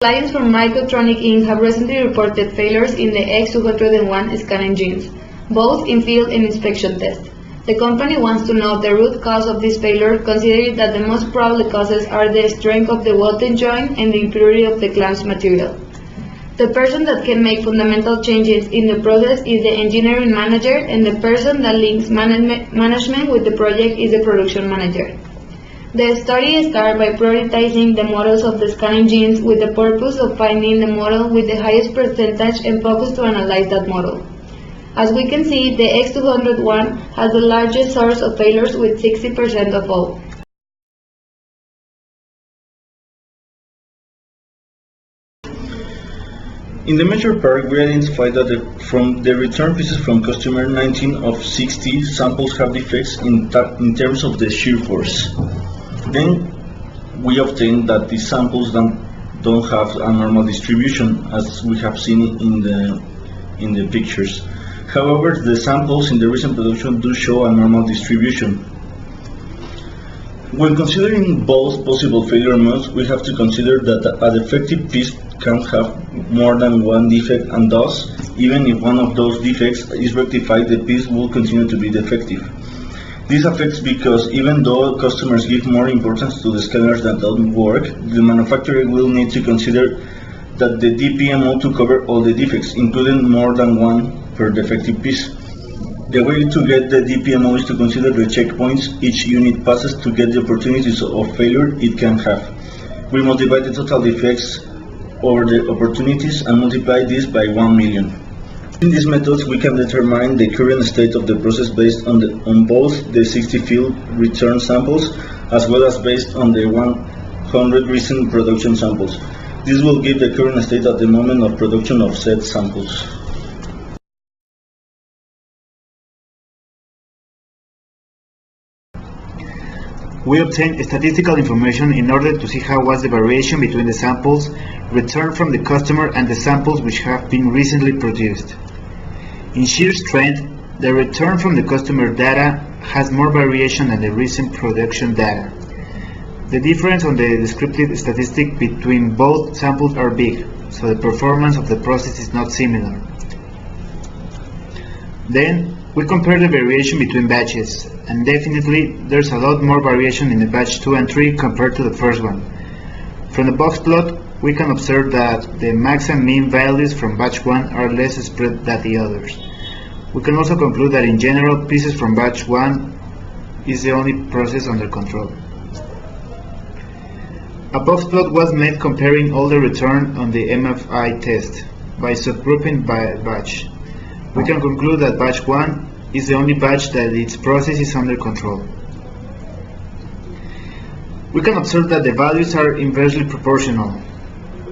Clients from Microtronic Inc. have recently reported failures in the X201 scanning genes, both in field and inspection tests. The company wants to know the root cause of this failure, considering that the most probable causes are the strength of the welding joint and the impurity of the clamps material. The person that can make fundamental changes in the process is the engineering manager, and the person that links management with the project is the production manager. The study started by prioritizing the models of the scanning genes with the purpose of finding the model with the highest percentage and focus to analyze that model. As we can see, the X201 has the largest source of failures with 60% of all. In the measure part, we identified that from the return pieces from customer, 19 of 60 samples have defects in terms of the shear force. Then we obtained that these samples don't have a normal distribution, as we have seen in the pictures. However, the samples in the recent production do show a normal distribution. When considering both possible failure modes, we have to consider that a defective piece can have more than one defect, and thus, even if one of those defects is rectified, the piece will continue to be defective. This affects because even though customers give more importance to the scanners that don't work, the manufacturer will need to consider that the DPMO to cover all the defects, including more than one per defective piece. The way to get the DPMO is to consider the checkpoints each unit passes to get the opportunities of failure it can have. We must divide the total defects over the opportunities and multiply this by 1 million. In these methods, we can determine the current state of the process based on both the 60 field return samples as well as based on the 100 recent production samples. This will give the current state at the moment of production of said samples. We obtained statistical information in order to see how was the variation between the samples returned from the customer and the samples which have been recently produced. In shear strength, the return from the customer data has more variation than the recent production data. The difference on the descriptive statistic between both samples are big, so the performance of the process is not similar. Then, we compare the variation between batches, and definitely there's a lot more variation in the batch 2 and 3 compared to the first one. From the box plot, we can observe that the max and mean values from batch 1 are less spread than the others. We can also conclude that in general, pieces from batch 1 is the only process under control. A box plot was made comparing all the return on the MFI test by subgrouping by batch. We can conclude that batch 1 is the only batch that its process is under control. We can observe that the values are inversely proportional,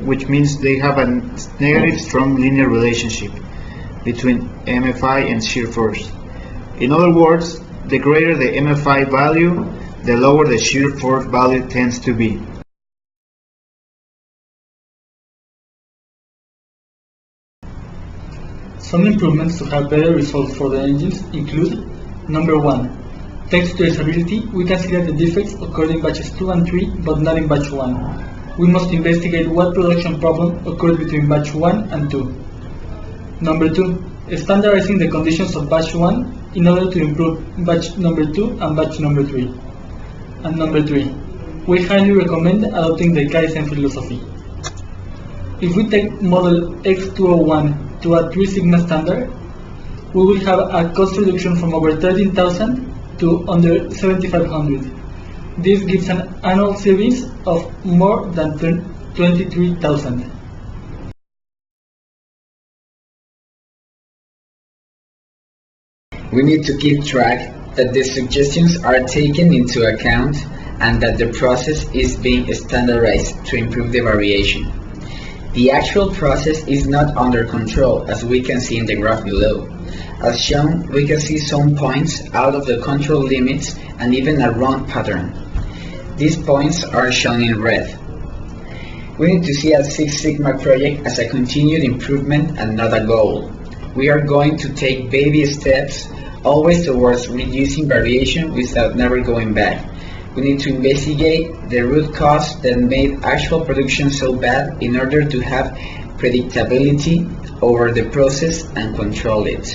which means they have a negative strong linear relationship between MFI and shear force. In other words, the greater the MFI value, the lower the shear force value tends to be. Some improvements to have better results for the engines include: number 1, text traceability. We can see that the defects occurred in batches 2 and 3, but not in batch 1. We must investigate what production problem occurred between batch 1 and 2. Number 2, standardizing the conditions of batch 1 in order to improve batch number 2 and batch number 3. And number 3, we highly recommend adopting the Kaizen philosophy. If we take model X201 to a 3 sigma standard, we will have a cost reduction from over 13,000 to under 7,500. This gives an annual savings of more than 23,000. We need to keep track that the suggestions are taken into account and that the process is being standardized to improve the variation. The actual process is not under control, as we can see in the graph below. As shown, we can see some points out of the control limits and even a wrong pattern. These points are shown in red. We need to see a Six Sigma project as a continued improvement and not a goal. We are going to take baby steps, always towards reducing variation without never going back. We need to investigate the root cause that made actual production so bad in order to have predictability over the process and control it.